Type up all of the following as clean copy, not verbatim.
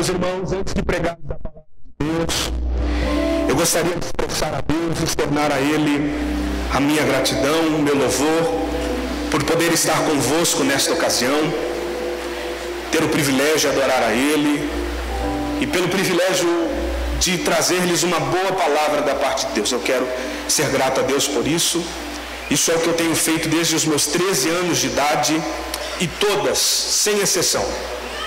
Meus irmãos, antes de pregarmos a palavra de Deus, eu gostaria de expressar a Deus, externar a Ele a minha gratidão, o meu louvor, por poder estar convosco nesta ocasião, ter o privilégio de adorar a Ele e pelo privilégio de trazer-lhes uma boa palavra da parte de Deus. Eu quero ser grato a Deus por isso. Isso é o que eu tenho feito desde os meus 13 anos de idade e todas, sem exceção,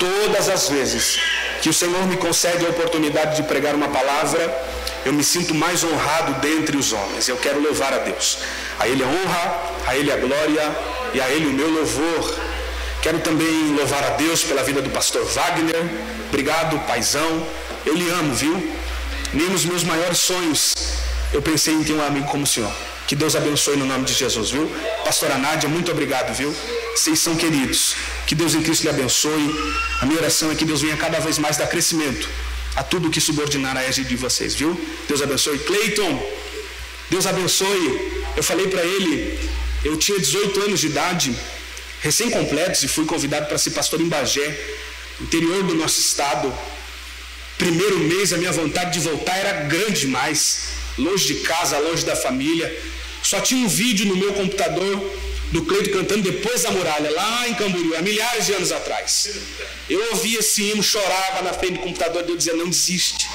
todas as vezes que o Senhor me concede a oportunidade de pregar uma palavra, eu me sinto mais honrado dentre os homens. Eu quero louvar a Deus. A Ele a honra, a Ele a glória e a Ele o meu louvor. Quero também louvar a Deus pela vida do pastor Wagner. Obrigado, paizão. Eu lhe amo, viu? Nem nos meus maiores sonhos eu pensei em ter um amigo como o senhor. Que Deus abençoe no nome de Jesus, viu? Pastora Nádia, muito obrigado, viu? Vocês são queridos. Que Deus em Cristo lhe abençoe. A minha oração é que Deus venha cada vez mais dar crescimento a tudo que subordinar a égide de vocês, viu? Deus abençoe. Cleiton, Deus abençoe. Eu falei para ele, eu tinha 18 anos de idade, recém-completos, e fui convidado para ser pastor em Bagé, interior do nosso estado. Primeiro mês, a minha vontade de voltar era grande demais, longe de casa, longe da família. Só tinha um vídeo no meu computador do Cleiton cantando Depois da Muralha, lá em Camboriú, há milhares de anos atrás. Eu ouvia esse hino, chorava na frente do computador e eu dizia, não desiste,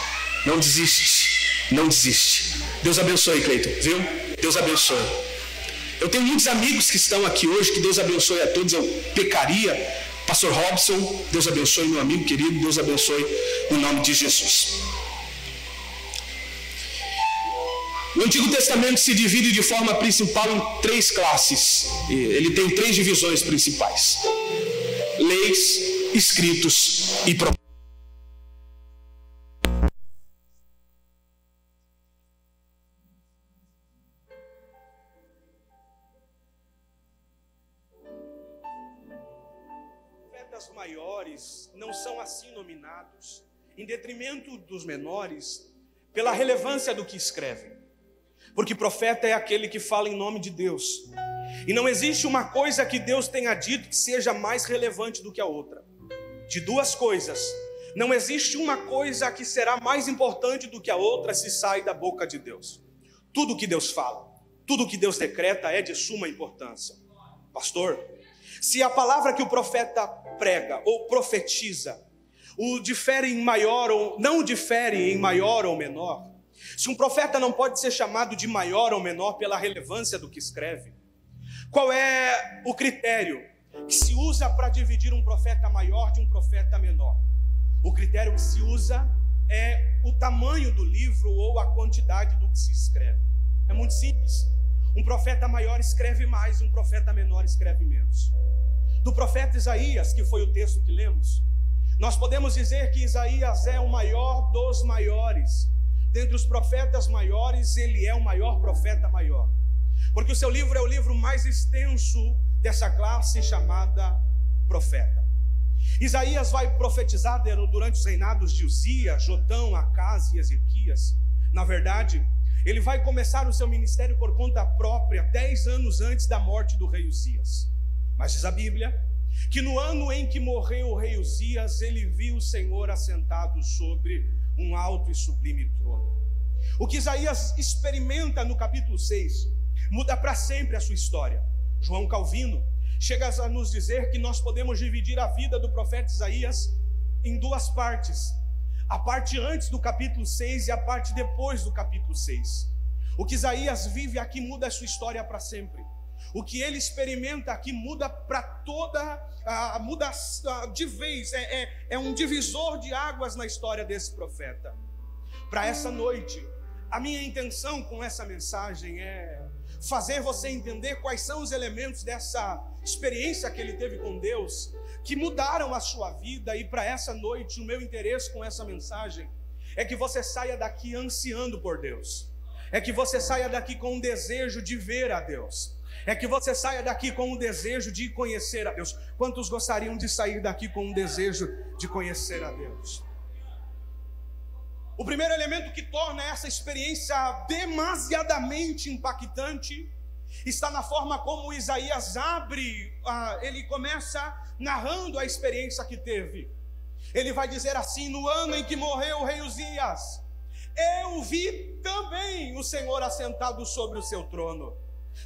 não desiste, não desiste. Deus abençoe, Cleiton, viu? Deus abençoe. Eu tenho muitos amigos que estão aqui hoje, que Deus abençoe a todos. Eu pecaria. Pastor Robson, Deus abençoe, meu amigo querido, Deus abençoe no nome de Jesus. O Antigo Testamento se divide de forma principal em 3 classes. Ele tem 3 divisões principais: leis, escritos e profetas. Profetas maiores não são assim nominados, em detrimento dos menores, pela relevância do que escrevem. Porque profeta é aquele que fala em nome de Deus. E não existe uma coisa que Deus tenha dito que seja mais relevante do que a outra. De 2 coisas, não existe uma coisa que será mais importante do que a outra se sai da boca de Deus. Tudo que Deus fala, tudo que Deus decreta é de suma importância. Pastor, se a palavra que o profeta prega ou profetiza não difere em maior ou menor, se um profeta não pode ser chamado de maior ou menor pela relevância do que escreve, qual é o critério que se usa para dividir um profeta maior de um profeta menor? O critério que se usa é o tamanho do livro ou a quantidade do que se escreve. É muito simples. Um profeta maior escreve mais e um profeta menor escreve menos. Do profeta Isaías, que foi o texto que lemos, nós podemos dizer que Isaías é o maior dos maiores. Dentre os profetas maiores, ele é o maior profeta maior. Porque o seu livro é o livro mais extenso dessa classe chamada profeta. Isaías vai profetizar durante os reinados de Uzias, Jotão, Acás e Ezequias. Na verdade, ele vai começar o seu ministério por conta própria 10 anos antes da morte do rei Uzias. Mas diz a Bíblia que no ano em que morreu o rei Uzias, ele viu o Senhor assentado sobre um alto e sublime trono. O que Isaías experimenta no capítulo 6 muda para sempre a sua história. João Calvino chega a nos dizer que nós podemos dividir a vida do profeta Isaías em 2 partes: a parte antes do capítulo 6 e a parte depois do capítulo 6. O que Isaías vive aqui muda a sua história para sempre. O que ele experimenta aqui muda para muda de vez, é um divisor de águas na história desse profeta. Para essa noite, a minha intenção com essa mensagem é fazer você entender quais são os elementos dessa experiência que ele teve com Deus, que mudaram a sua vida. E para essa noite, o meu interesse com essa mensagem é que você saia daqui ansiando por Deus, é que você saia daqui com um desejo de ver a Deus, é que você saia daqui com um desejo de conhecer a Deus. Quantos gostariam de sair daqui com um desejo de conhecer a Deus? O primeiro elemento que torna essa experiência demasiadamente impactante está na forma como Isaías ele começa narrando a experiência que teve. ele vai dizer assim: no ano em que morreu o rei Uzias, eu vi também o Senhor assentado sobre o seu trono.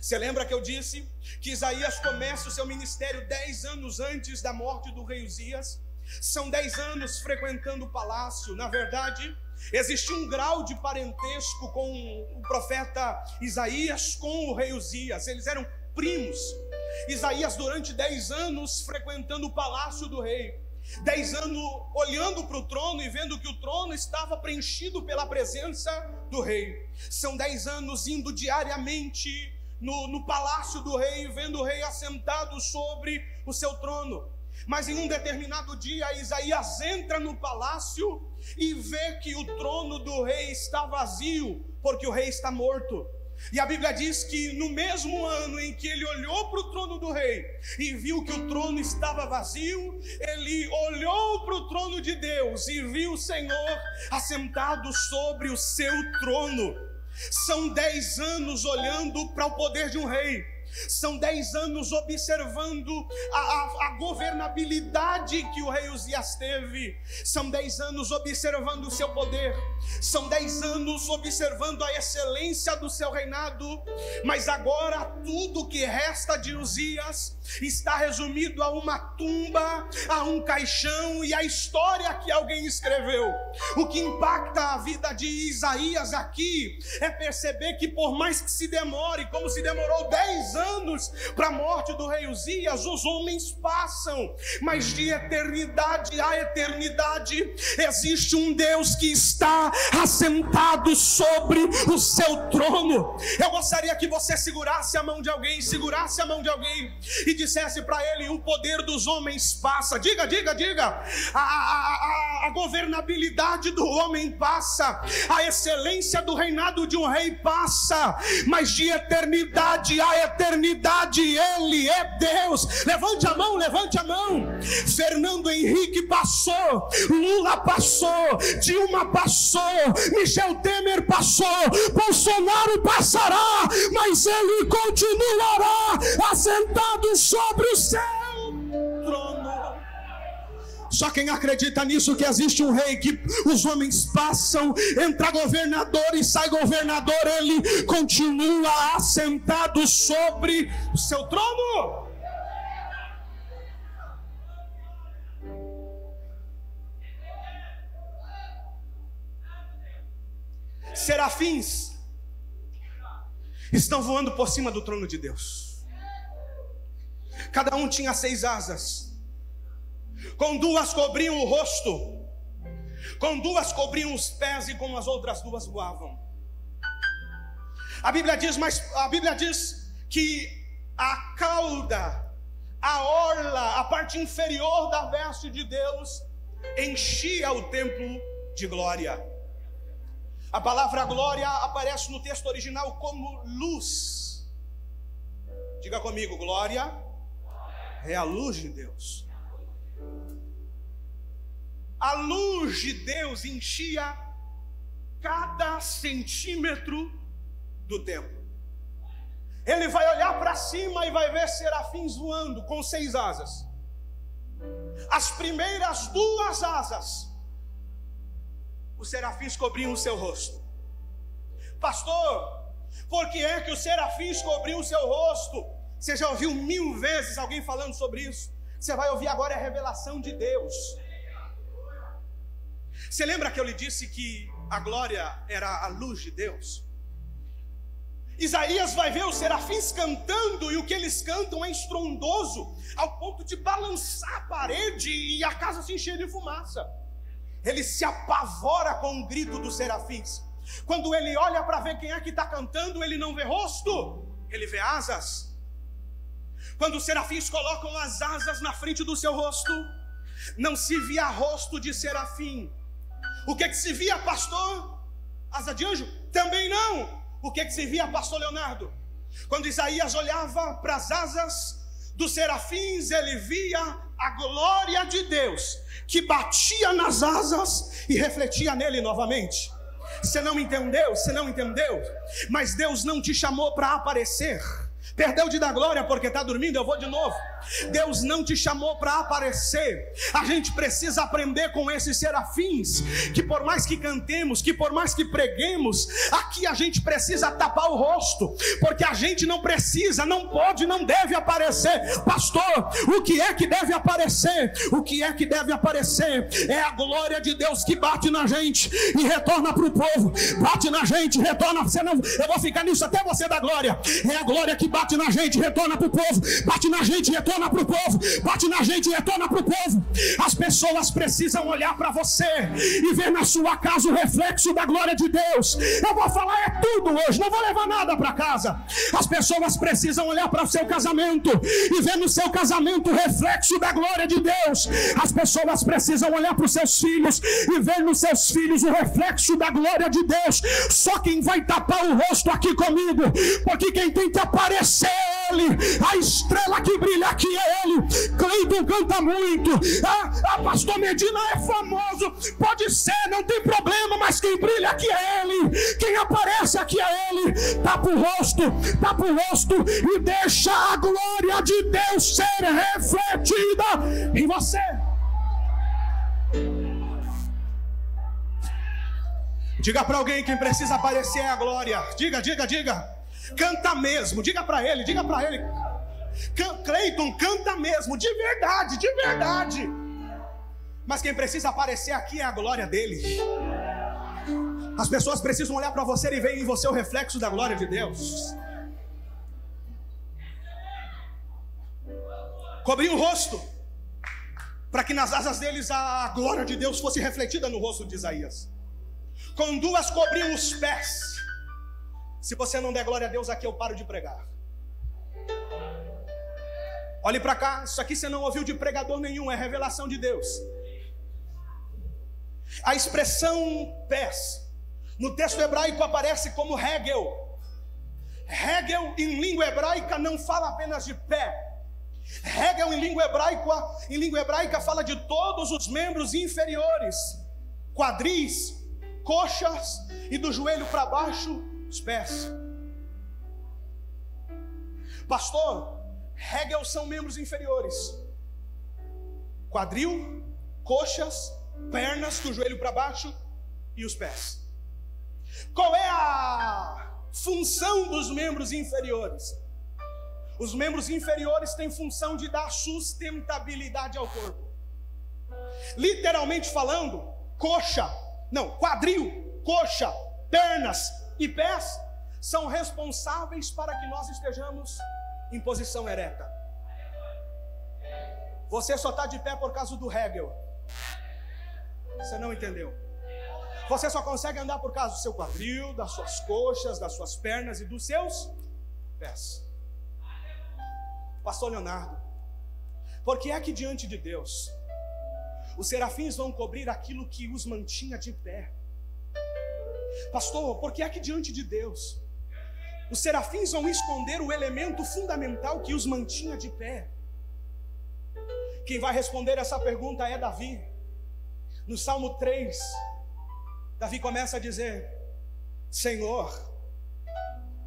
Você lembra que eu disse que Isaías começa o seu ministério 10 anos antes da morte do rei Uzias? São 10 anos frequentando o palácio. Na verdade, existia um grau de parentesco com o profeta Isaías com o rei Uzias. Eles eram primos. Isaías, durante 10 anos frequentando o palácio do rei, 10 anos olhando para o trono e vendo que o trono estava preenchido pela presença do rei. São 10 anos indo diariamente no palácio do rei, vendo o rei assentado sobre o seu trono. Mas em um determinado dia, Isaías entra no palácio e vê que o trono do rei está vazio, porque o rei está morto. E a Bíblia diz que no mesmo ano em que ele olhou para o trono do rei e viu que o trono estava vazio, ele olhou para o trono de Deus e viu o Senhor assentado sobre o seu trono. São 10 anos olhando para o poder de um rei. São 10 anos observando a governabilidade que o rei Uzias teve. São 10 anos observando o seu poder. São 10 anos observando a excelência do seu reinado. Mas agora tudo que resta de Uzias está resumido a uma tumba, a um caixão e a história que alguém escreveu. O que impacta a vida de Isaías aqui é perceber que por mais que se demore, como se demorou 10 anos para a morte do rei Uzias, os homens passam, mas de eternidade a eternidade existe um Deus que está assentado sobre o seu trono. Eu gostaria que você segurasse a mão de alguém, e dissesse para ele: o poder dos homens passa. Diga. A governabilidade do homem passa, a excelência do reinado de um rei passa, mas de eternidade a eternidade Ele é Deus. Levante a mão. Fernando Henrique passou, Lula passou, Dilma passou, Michel Temer passou, Bolsonaro passará, mas ele continuará assentado sobre o seu trono. Só quem acredita nisso, que existe um rei, que os homens passam, entra governador e sai governador, ele continua assentado sobre o seu trono. Serafins estão voando por cima do trono de Deus. Cada um tinha 6 asas. Com 2 cobriam o rosto, com 2 cobriam os pés, e com as outras 2 voavam. A Bíblia diz que a cauda, a orla, a parte inferior da veste de Deus enchia o templo de glória. A palavra glória aparece no texto original como luz. Diga comigo: glória é a luz de Deus. A luz de Deus enchia cada centímetro do templo. Ele vai olhar para cima e vai ver serafins voando com 6 asas. As primeiras 2 asas, os serafins cobriam o seu rosto. Pastor, por que é que os serafins cobriam o seu rosto? Você já ouviu 1000 vezes alguém falando sobre isso. Você vai ouvir agora a revelação de Deus. Você lembra que eu lhe disse que a glória era a luz de Deus? Isaías vai ver os serafins cantando, e o que eles cantam é estrondoso, ao ponto de balançar a parede e a casa se encher de fumaça. Ele se apavora com o grito dos serafins. Quando ele olha para ver quem é que está cantando, ele não vê rosto, ele vê asas. Quando os serafins colocam as asas na frente do seu rosto, não se via rosto de serafim. O que se via, pastor? Asa de anjo? Também não. O que se via, pastor Leonardo? Quando Isaías olhava para as asas dos serafins, ele via a glória de Deus que batia nas asas e refletia nele novamente. Você não entendeu? Mas Deus não te chamou para aparecer. Perdeu de dar glória porque está dormindo? Eu vou de novo. Deus não te chamou para aparecer. A gente precisa aprender com esses serafins, que por mais que cantemos, que por mais que preguemos, aqui a gente precisa tapar o rosto, porque a gente não precisa, não pode, não deve aparecer. Pastor, o que é que deve aparecer? O que é que deve aparecer? É a glória de Deus que bate na gente e retorna para o povo. Bate na gente, retorna. Você não, eu vou ficar nisso até você dar glória. É a glória que bate na gente, retorna para o povo. Bate na gente, retorna para o povo. Bate na gente, retorna para o povo. As pessoas precisam olhar para você e ver na sua casa o reflexo da glória de Deus. Eu vou falar tudo hoje, não vou levar nada para casa. As pessoas precisam olhar para o seu casamento e ver no seu casamento o reflexo da glória de Deus. As pessoas precisam olhar para os seus filhos e ver nos seus filhos o reflexo da glória de Deus. Só quem vai tapar o rosto aqui comigo, porque quem tem que aparecer é Ele. A estrela que brilha aqui é Ele. Cleiton canta muito. Pastor Medina é famoso. Pode ser, não tem problema, mas quem brilha aqui é Ele. Quem aparece aqui é Ele. Tapa o rosto e deixa a glória de Deus ser refletida em você. Diga para alguém: quem precisa aparecer é a glória. Diga. Canta mesmo, diga para ele. Cleiton, canta mesmo, de verdade. Mas quem precisa aparecer aqui é a glória dele. As pessoas precisam olhar para você e ver em você o reflexo da glória de Deus. Cobrir o rosto, para que nas asas deles a glória de Deus fosse refletida no rosto de Isaías. Com duas cobriam os pés. Se você não der glória a Deus aqui, eu paro de pregar. Olhe para cá, isso aqui você não ouviu de pregador nenhum, é revelação de Deus. A expressão pés no texto hebraico aparece como Hegel. Hegel em língua hebraica não fala apenas de pé. Hegel em língua hebraica fala de todos os membros inferiores, quadris, coxas e do joelho para baixo, os pés. Pastor, Hegel são membros inferiores: quadril, coxas, pernas do joelho para baixo e os pés. Qual é a função dos membros inferiores? Os membros inferiores têm função de dar sustentabilidade ao corpo. Literalmente falando, quadril, coxa, pernas e pés são responsáveis para que nós estejamos em posição ereta. Você só está de pé por causa do Hegel. Você não entendeu? Você só consegue andar por causa do seu quadril, das suas coxas, das suas pernas e dos seus pés. Pastor Leonardo, por que é que diante de Deus os serafins vão cobrir aquilo que os mantinha de pé? Pastor, por que é que diante de Deus os serafins vão esconder o elemento fundamental que os mantinha de pé? Quem vai responder essa pergunta é Davi. No Salmo 3, Davi começa a dizer: Senhor,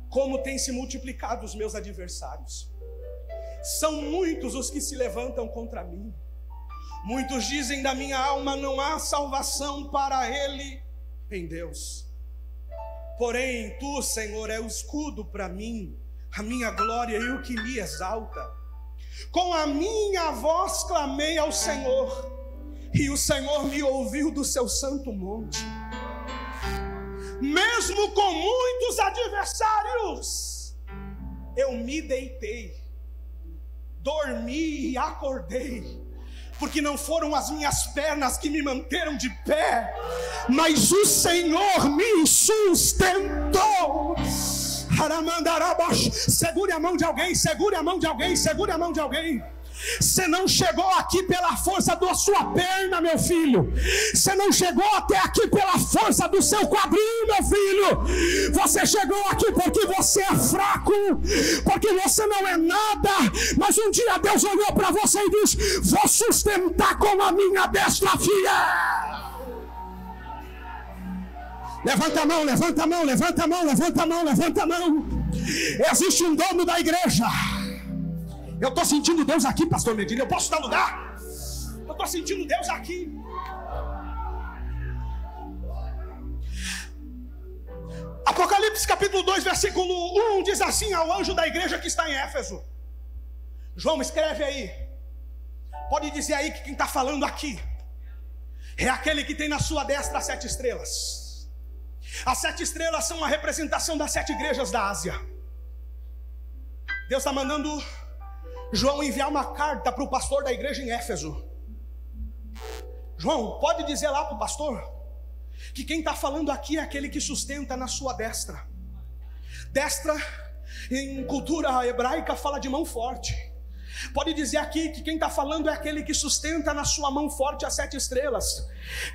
como tem se multiplicado os meus adversários. São muitos os que se levantam contra mim. Muitos dizem da minha alma: não há salvação para ele em Deus. Porém, tu, Senhor, é o escudo para mim, a minha glória e o que me exalta. Com a minha voz clamei ao Senhor, e o Senhor me ouviu do seu santo monte. Mesmo com muitos adversários, eu me deitei, dormi e acordei, porque não foram as minhas pernas que me manteram de pé, mas o Senhor me sustentou. Segure a mão de alguém, segure a mão de alguém, segure a mão de alguém. Você não chegou aqui pela força da sua perna, meu filho. Você não chegou até aqui pela força do seu quadril, meu filho. Você chegou aqui porque você é fraco, porque você não é nada. Mas um dia Deus olhou para você e disse: vou sustentar com a minha destra fiel. Levanta a mão, levanta a mão, levanta a mão, levanta a mão, levanta a mão. Existe um dono da igreja. Eu estou sentindo Deus aqui, pastor Medina. Eu posso dar lugar? Eu estou sentindo Deus aqui. Apocalipse capítulo 2, versículo 1 diz assim ao anjo da igreja que está em Éfeso. João, escreve aí. Pode dizer aí que quem está falando aqui é aquele que tem na sua destra as 7 estrelas. As 7 estrelas são a representação das 7 igrejas da Ásia. Deus está mandando João enviar uma carta para o pastor da igreja em Éfeso. João, pode dizer lá para o pastor que quem está falando aqui é aquele que sustenta na sua destra. Destra, em cultura hebraica, fala de mão forte. Pode dizer aqui que quem está falando é aquele que sustenta na sua mão forte as 7 estrelas,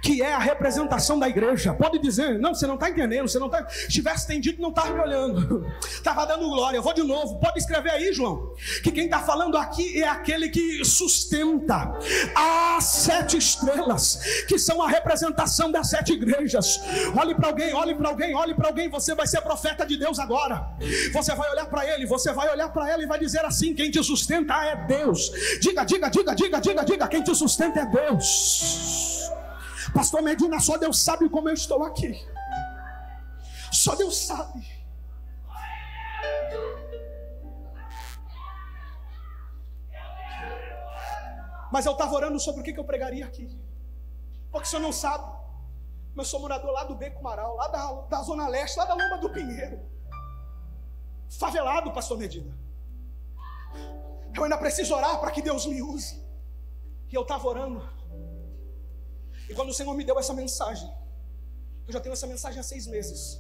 que é a representação da igreja. Pode dizer, não, você não está entendendo, você não está. Se tivesse entendido, não estava me olhando, estava dando glória. Eu vou de novo, pode escrever aí, João, que quem está falando aqui é aquele que sustenta as 7 estrelas, que são a representação das 7 igrejas. Olhe para alguém, olhe para alguém, olhe para alguém. Você vai ser profeta de Deus agora. Você vai olhar para ele, você vai olhar para ela e vai dizer assim: quem te sustenta é Deus. Diga, quem te sustenta é Deus. Pastor Medina, só Deus sabe como eu estou aqui. Só Deus sabe. Mas eu estava orando sobre o que eu pregaria aqui. Porque o senhor não sabe, mas eu sou morador lá do Beco Maral, lá da Zona Leste, lá da Lomba do Pinheiro. Favelado, pastor Medina. Eu ainda preciso orar para que Deus me use. E eu estava orando. E quando o Senhor me deu essa mensagem, eu já tenho essa mensagem há 6 meses.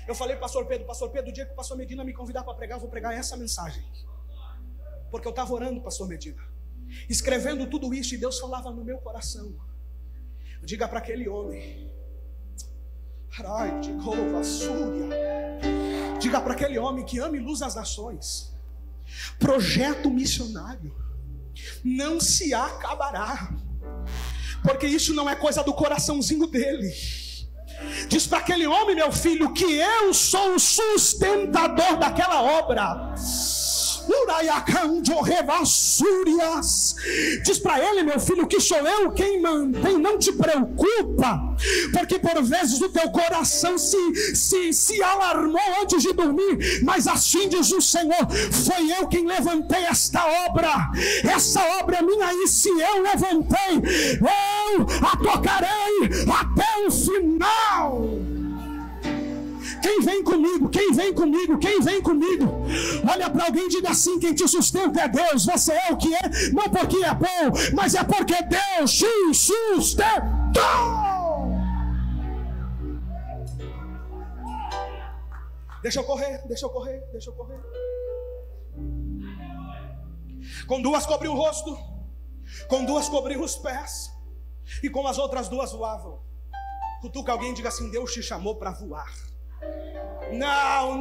Eu falei, pastor Pedro, o dia que o pastor Medina me convidar para pregar, eu vou pregar essa mensagem. Porque eu estava orando, pastor Medina, escrevendo tudo isso, e Deus falava no meu coração: diga para aquele homem, diga para aquele homem que ame luz às nações, projeto missionário não se acabará, porque isso não é coisa do coraçãozinho dele. Diz para aquele homem, meu filho, que eu sou o sustentador daquela obra. Diz para ele, meu filho, que sou eu quem mantém. Não te preocupa, porque por vezes o teu coração se alarmou antes de dormir, mas assim diz o Senhor: foi eu quem levantei esta obra. Essa obra é minha, e se eu levantei, eu a tocarei até o final. Quem vem comigo? Quem vem comigo? Quem vem comigo? Olha para alguém e diga assim: quem te sustenta é Deus. Você é o que é, não porque é bom, mas é porque Deus te sustentou. Deixa eu correr. Com 2 cobriu o rosto, com 2 cobriu os pés, e com as outras 2 voavam. Cutuca alguém e diga assim: Deus te chamou para voar. Não,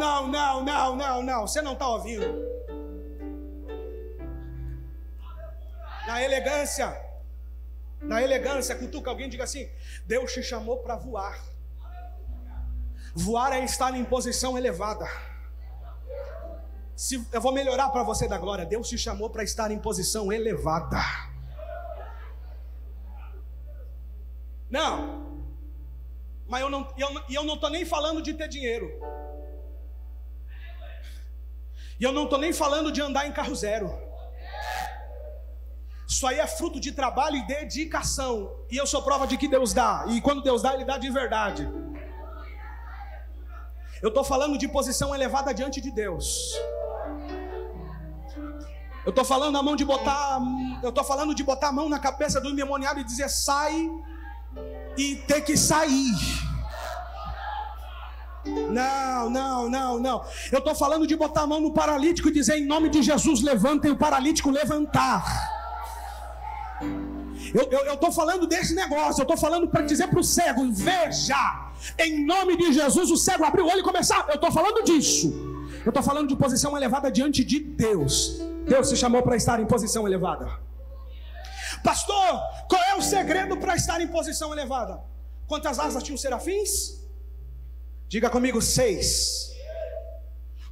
você não está ouvindo. Na elegância, cutuca alguém e diga assim: Deus te chamou para voar. Voar é estar em posição elevada. Eu vou melhorar para você da glória. Deus te chamou para estar em posição elevada. Não. Mas eu não estou nem falando de ter dinheiro. E eu não estou nem falando de andar em carro zero. Isso aí é fruto de trabalho e dedicação. E eu sou prova de que Deus dá. E quando Deus dá, Ele dá de verdade. Eu estou falando de posição elevada diante de Deus. Eu estou falando de botar a mão na cabeça do endemoniado e dizer: sai. E ter que sair. Não. Eu estou falando de botar a mão no paralítico e dizer: em nome de Jesus, levanta, e o paralítico levantar. Eu estou falando desse negócio. Eu estou falando para dizer para o cego: veja, em nome de Jesus. O cego abriu o olho e começar. Eu estou falando disso. Eu estou falando de posição elevada diante de Deus. Deus se chamou para estar em posição elevada. Pastor, qual é o segredo para estar em posição elevada? Quantas asas tinham os serafins? Diga comigo: 6.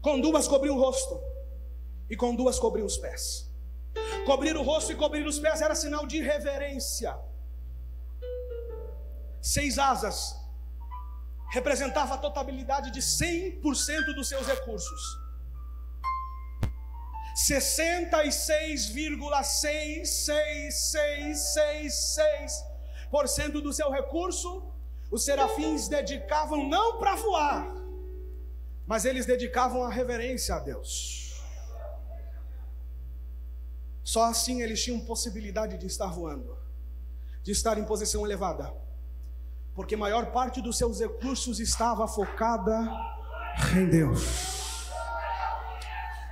Com 2 cobriu o rosto, e com 2 cobriu os pés. Cobrir o rosto e cobrir os pés era sinal de reverência. 6 asas representava a totalidade de 100% dos seus recursos. 66,6666% do seu recurso, os serafins dedicavam não para voar, mas eles dedicavam a reverência a Deus. Só assim eles tinham possibilidade de estar voando, de estar em posição elevada, porque a maior parte dos seus recursos estava focada em Deus.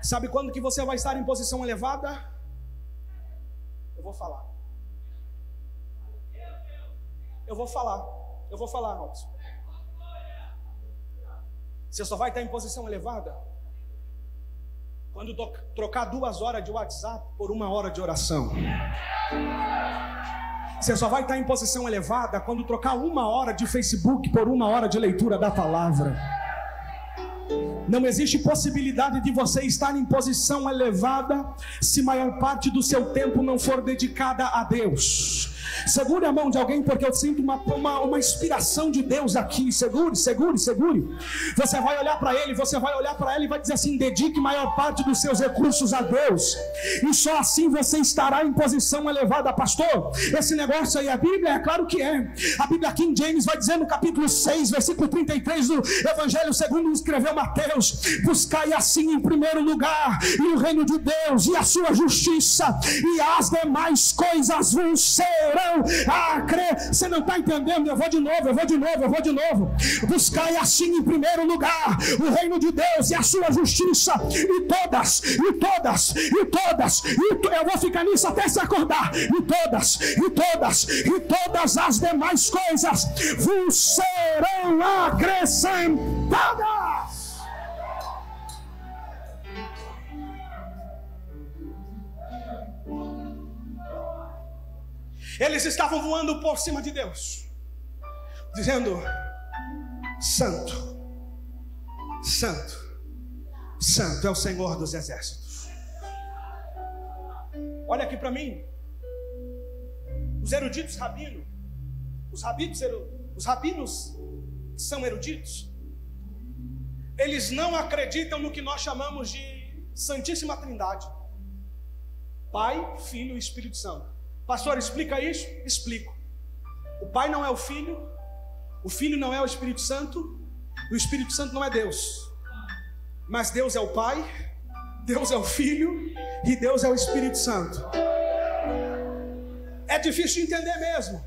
Sabe quando que você vai estar em posição elevada? Eu vou falar, Robson. Você só vai estar em posição elevada quando trocar 2 horas de WhatsApp por 1 hora de oração. Você só vai estar em posição elevada quando trocar 1 hora de Facebook por 1 hora de leitura da palavra. Não existe possibilidade de você estar em posição elevada se maior parte do seu tempo não for dedicada a Deus. Segure a mão de alguém, porque eu sinto uma inspiração de Deus aqui. Segure. Você vai olhar para ele, você vai olhar para ela e vai dizer assim: dedique maior parte dos seus recursos a Deus, e só assim você estará em posição elevada. Pastor, esse negócio aí, a Bíblia, é claro que é. A Bíblia King James vai dizer no capítulo 6, versículo 33 do Evangelho segundo escreveu Mateus: buscai assim em primeiro lugar e o reino de Deus e a sua justiça, e as demais coisas vos serão a crer. Você não está entendendo? Eu vou de novo. Buscai assim em primeiro lugar o reino de Deus e a sua justiça, e todas, eu vou ficar nisso até se acordar, e todas as demais coisas vos serão acrescentadas. Eles estavam voando por cima de Deus, dizendo: Santo, Santo, Santo é o Senhor dos exércitos. Olha aqui para mim. Os eruditos rabinos, os rabinos que são eruditos, eles não acreditam no que nós chamamos de Santíssima Trindade: Pai, Filho e Espírito Santo. Pastor, explica isso? Explico. O Pai não é o Filho não é o Espírito Santo, o Espírito Santo não é Deus, mas Deus é o Pai, Deus é o Filho e Deus é o Espírito Santo. É difícil de entender mesmo,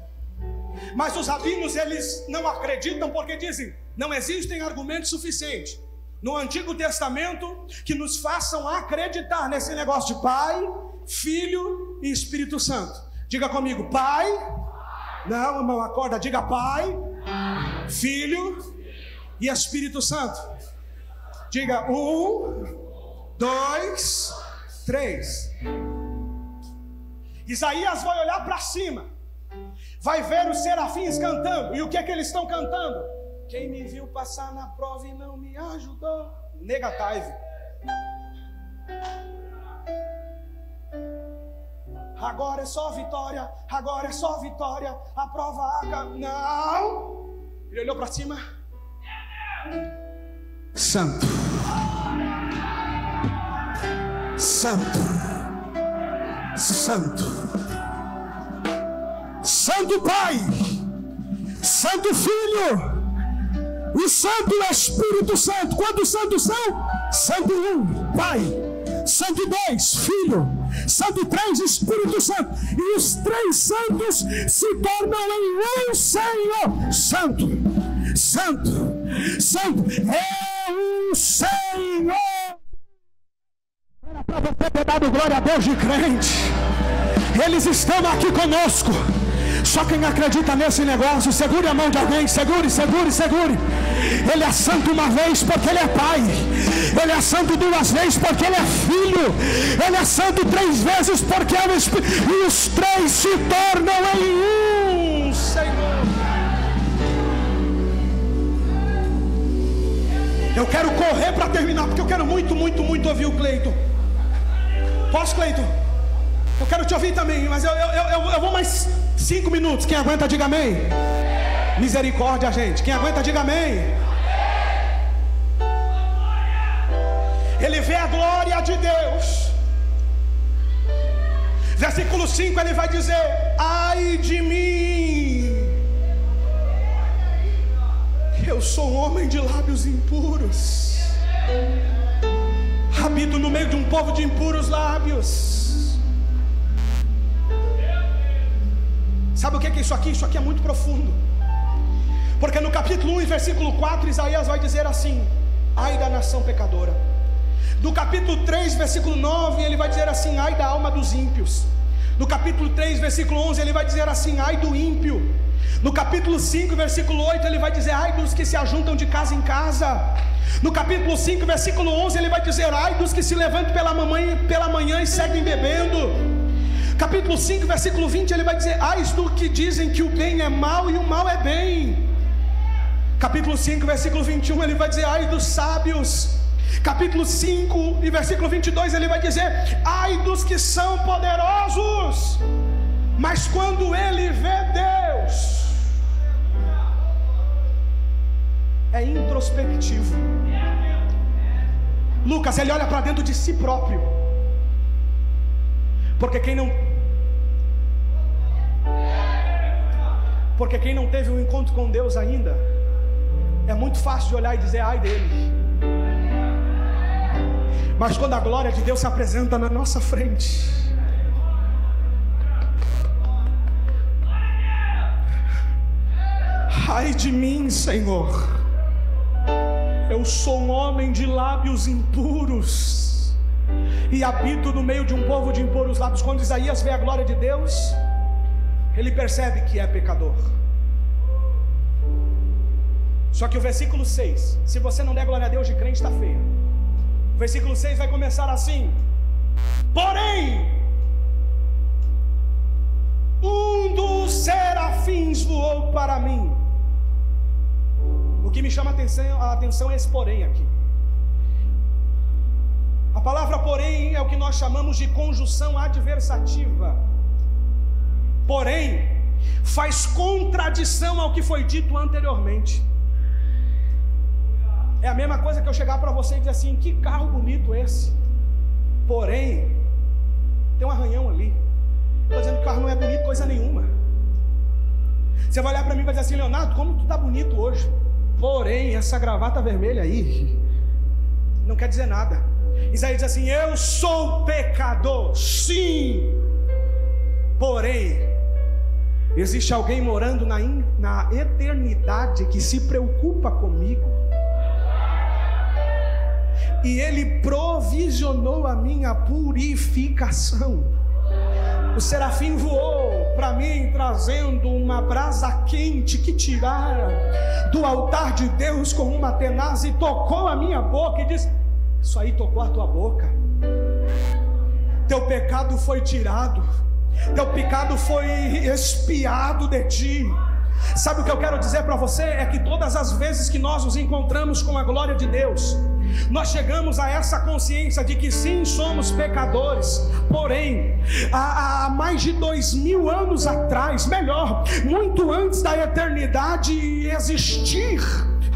mas os rabinos, eles não acreditam, porque dizem: não existem argumentos suficientes no Antigo Testamento que nos façam acreditar nesse negócio de Pai, Filho e Espírito Santo. Diga comigo: Pai. Não, irmão, acorda. Diga: Pai, Filho e Espírito Santo. Diga: 1, 2, 3. Isaías vai olhar para cima, vai ver os serafins cantando. E o que é que eles estão cantando? Quem me viu passar na prova e não me ajudou, negative. Agora é só vitória, a prova acaba. Não! Ele olhou para cima. Santo, Santo, Santo, Santo Pai, Santo Filho e Santo Espírito Santo. Quantos santos são? Santo 1, Pai. Santo 2, Filho. Santo 3, Espírito Santo. E os 3 santos se tornam em um Senhor. Santo, Santo, Santo é o Senhor. Era para você ter dado glória a Deus de crente. Eles estão aqui conosco. Só quem acredita nesse negócio, segure a mão de alguém, segure. Ele é santo uma vez porque ele é pai, ele é santo 2 vezes porque ele é filho, ele é santo 3 vezes porque é o Espírito, e os 3 se tornam em um Senhor. Eu quero correr para terminar, porque eu quero muito ouvir o Cleiton. Posso, Cleiton? Eu quero te ouvir também, mas eu vou mais 5 minutos. Quem aguenta, diga amém. Misericórdia, gente. Quem aguenta, diga amém. Ele vê a glória de Deus. Versículo 5, ele vai dizer: ai de mim, eu sou um homem de lábios impuros, habito no meio de um povo de impuros lábios. Sabe o que é isso aqui? Isso aqui é muito profundo, porque no capítulo 1 e versículo 4, Isaías vai dizer assim: ai da nação pecadora. No capítulo 3, versículo 9, ele vai dizer assim: ai da alma dos ímpios. No capítulo 3, versículo 11, ele vai dizer assim: ai do ímpio. No capítulo 5, versículo 8, ele vai dizer: ai dos que se ajuntam de casa em casa. No capítulo 5, versículo 11, ele vai dizer: ai dos que se levantam pela manhã e seguem bebendo. Capítulo 5, versículo 20, ele vai dizer: ai dos que dizem que o bem é mal e o mal é bem. Capítulo 5, versículo 21, ele vai dizer: ai dos sábios. Capítulo 5 e versículo 22, ele vai dizer: ai dos que são poderosos, mas quando ele vê Deus, é introspectivo. Lucas, ele olha para dentro de si próprio, porque quem não teve um encontro com Deus ainda, é muito fácil de olhar e dizer ai dele. Mas quando a glória de Deus se apresenta na nossa frente, ai de mim, Senhor, eu sou um homem de lábios impuros e habito no meio de um povo de impuros lábios. Quando Isaías vê a glória de Deus, ele percebe que é pecador. Só que o versículo 6, se você não der glória a Deus de crente, está feio. O versículo 6 vai começar assim: porém, um dos serafins voou para mim. O que me chama a atenção é esse porém aqui. A palavra porém é o que nós chamamos de conjunção adversativa. Porém, faz contradição ao que foi dito anteriormente. É a mesma coisa que eu chegar para você e dizer assim: que carro bonito esse, porém tem um arranhão ali. Estou dizendo que o carro não é bonito coisa nenhuma. Você vai olhar para mim e vai dizer assim: Leonardo, como tu está bonito hoje, porém essa gravata vermelha aí não quer dizer nada. Isaías diz assim: eu sou pecador, sim, porém existe alguém morando na eternidade que se preocupa comigo, e ele provisionou a minha purificação. O serafim voou para mim trazendo uma brasa quente que tirara do altar de Deus com uma tenaz, e tocou a minha boca e disse: isso aí tocou a tua boca, teu pecado foi tirado, teu pecado foi expiado de ti. Sabe o que eu quero dizer para você? É que todas as vezes que nós nos encontramos com a glória de Deus, nós chegamos a essa consciência de que sim, somos pecadores. Porém, há mais de 2000 anos atrás, melhor, muito antes da eternidade existir,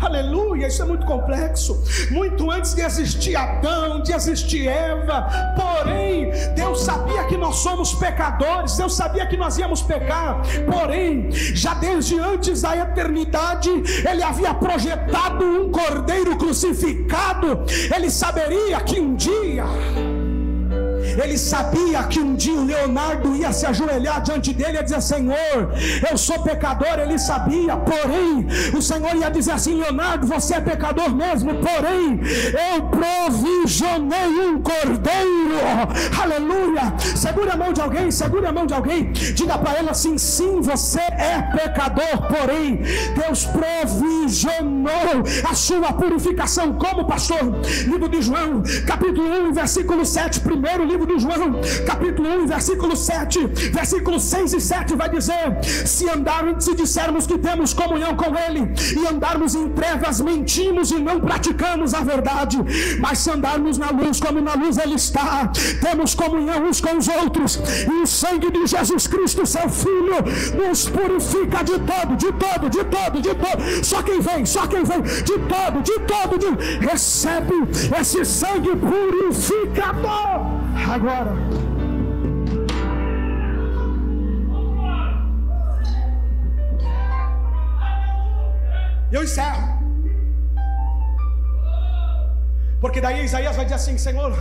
aleluia, isso é muito complexo, muito antes de existir Adão, de existir Eva, porém, Deus sabia que nós somos pecadores, Deus sabia que nós íamos pecar, porém, já desde antes da eternidade, Ele havia projetado um cordeiro crucificado. Ele saberia que um dia, ele sabia que um dia o Leonardo ia se ajoelhar diante dele e ia dizer: Senhor, eu sou pecador. Ele sabia, porém o Senhor ia dizer assim: Leonardo, você é pecador mesmo, porém eu provisionei um cordeiro. Aleluia. Segure a mão de alguém, segure a mão de alguém, diga para ela assim: sim, você é pecador, porém Deus provisionou a sua purificação. Como, pastor? Livro de João, capítulo 1, versículo 7, primeiro livro livro de João, capítulo 1, versículo 7, versículos 6 e 7 vai dizer: se dissermos que temos comunhão com Ele e andarmos em trevas, mentimos e não praticamos a verdade. Mas se andarmos na luz, como na luz Ele está, temos comunhão uns com os outros, e o sangue de Jesus Cristo, seu Filho, nos purifica de todo. Só quem vem, de todo, recebe esse sangue purificador agora. Eu encerro, porque daí Isaías vai dizer assim: Senhor,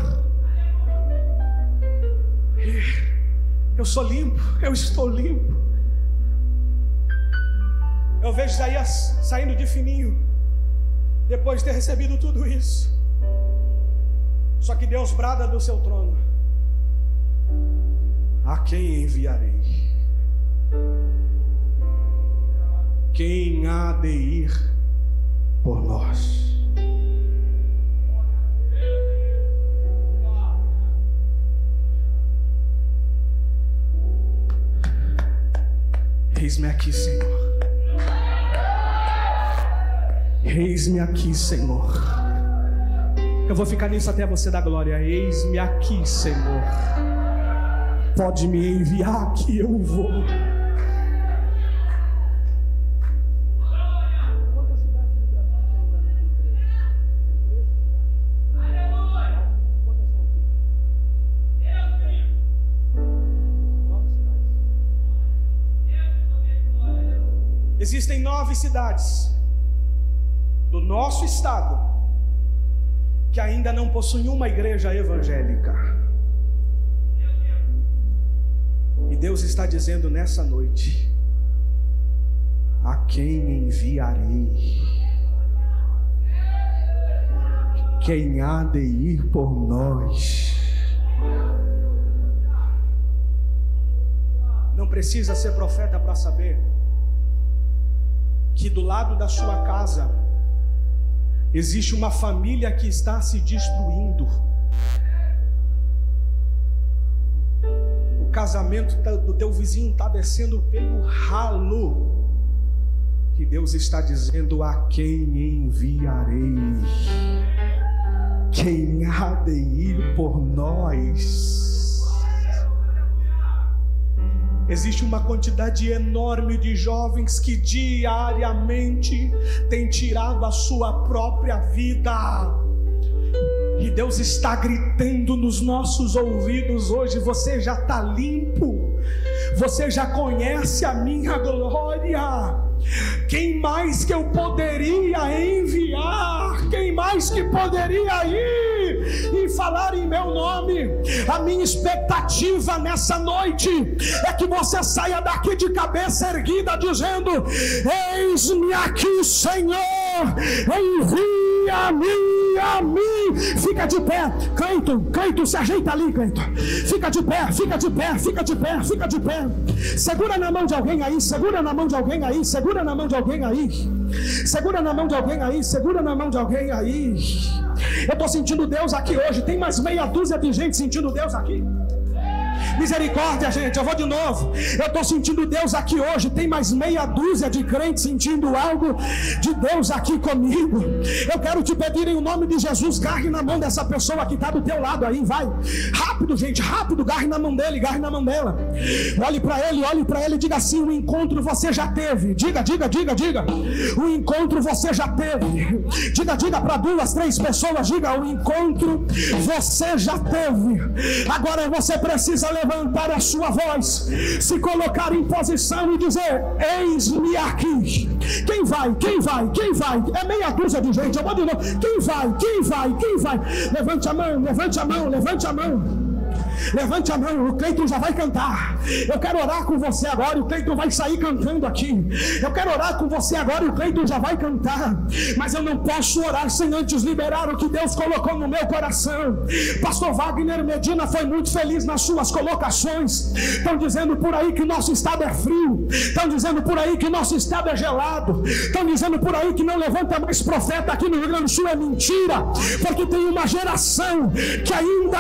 eu sou limpo, eu estou limpo. Eu vejo Isaías saindo de fininho, depois de ter recebido tudo isso. Só que Deus brada do seu trono: a quem enviarei? Quem há de ir por nós? Eis-me aqui, Senhor. Eis-me aqui, Senhor. Eu vou ficar nisso até você dar glória. Eis-me aqui, Senhor. Pode me enviar que eu vou. Existem 9 cidades do nosso estado que ainda não possuem uma igreja evangélica. E Deus está dizendo nessa noite: a quem enviarei? Quem há de ir por nós? Não precisa ser profeta para saber que do lado da sua casa existe uma família que está se destruindo. O casamento do teu vizinho está descendo pelo ralo. Que Deus está dizendo: a quem enviarei? Quem há de ir por nós? Existe uma quantidade enorme de jovens que diariamente têm tirado a sua própria vida. E Deus está gritando nos nossos ouvidos hoje: você já está limpo, você já conhece a minha glória. Quem mais que eu poderia enviar? Quem mais que poderia ir e falar em meu nome? A minha expectativa nessa noite é que você saia daqui de cabeça erguida dizendo: eis-me aqui, Senhor, envia-me a mim. Fica de pé, Cleiton, se ajeita ali, Cleiton. Fica de pé. Segura na mão de alguém aí, segura na mão de alguém aí. Eu estou sentindo Deus aqui hoje. Tem mais meia dúzia de gente sentindo Deus aqui. Misericórdia, gente, eu vou de novo. Eu estou sentindo Deus aqui hoje. Tem mais meia dúzia de crentes sentindo algo de Deus aqui comigo. Eu quero te pedir em nome de Jesus: garre na mão dessa pessoa que está do teu lado aí, vai. Rápido, gente, rápido, garre na mão dele, garre na mão dela. Olhe para ele e diga assim: o encontro você já teve. Diga. O encontro você já teve. Diga para 2, 3 pessoas, diga: o encontro você já teve. Agora você precisa levantar a sua voz, se colocar em posição e dizer: eis-me aqui. Quem vai? É meia dúzia de gente, eu vou de novo. Quem vai? Levante a mão. Levante a mão, o Cleiton já vai cantar. Eu quero orar com você agora, o Cleiton vai sair cantando aqui. Eu quero orar com você agora, o Cleiton já vai cantar. Mas eu não posso orar sem antes liberar o que Deus colocou no meu coração. Pastor Wagner Medina foi muito feliz nas suas colocações. Estão dizendo por aí que o nosso estado é frio. Estão dizendo por aí que o nosso estado é gelado. Estão dizendo por aí que não levanta mais profeta aqui no Rio Grande do Sul. É mentira, porque tem uma geração que ainda,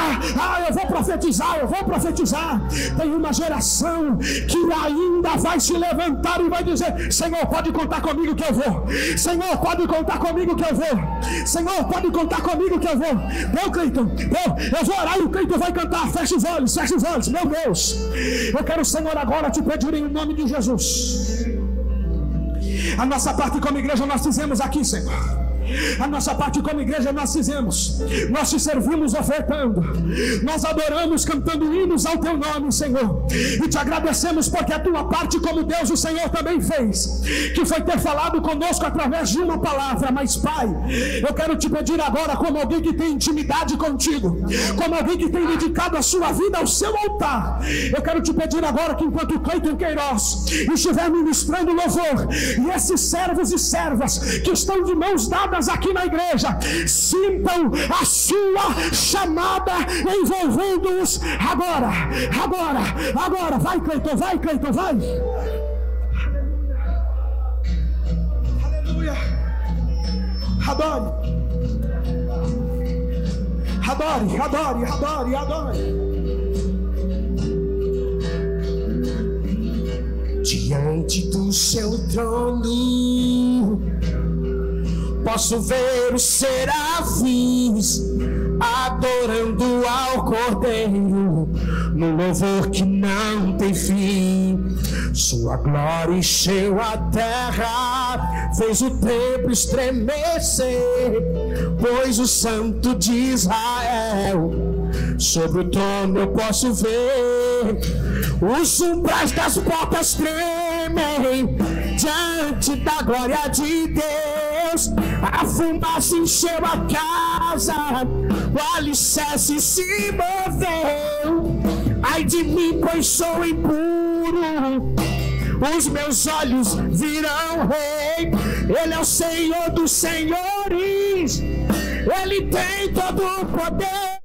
eu vou profetizar profetizar, eu vou profetizar. Tem uma geração que ainda vai se levantar e vai dizer: Senhor, pode contar comigo que eu vou. Senhor, pode contar comigo que eu vou. Senhor, pode contar comigo que eu vou. Meu Cleiton, eu vou orar e o Cleiton vai cantar. Fecha os olhos, meu Deus. Eu quero, Senhor, agora te pedir em nome de Jesus. A nossa parte como igreja nós fizemos aqui, Senhor. A nossa parte como igreja nós fizemos. Nós te servimos ofertando. Nós adoramos cantando hinos ao teu nome, Senhor. E te agradecemos porque a tua parte como Deus o Senhor também fez, que foi ter falado conosco através de uma palavra. Mas Pai, eu quero te pedir agora, como alguém que tem intimidade contigo, como alguém que tem dedicado a sua vida ao seu altar, eu quero te pedir agora que enquanto o Cleiton Queiroz estiver ministrando louvor, e esses servos e servas que estão de mãos dadas aqui na igreja sintam a sua chamada envolvendo-os agora. Vai, Cleiton, vai. Aleluia. Adore. Diante do seu trono posso ver os serafins adorando ao Cordeiro, no louvor que não tem fim. Sua glória encheu a terra, fez o templo estremecer, pois o Santo de Israel sobre o trono eu posso ver. Os umbrais das portas tremem diante da glória de Deus. A fumaça encheu a casa, o alicerce se moveu. Ai de mim, pois sou impuro, os meus olhos viram Rei. Ele é o Senhor dos senhores, Ele tem todo o poder.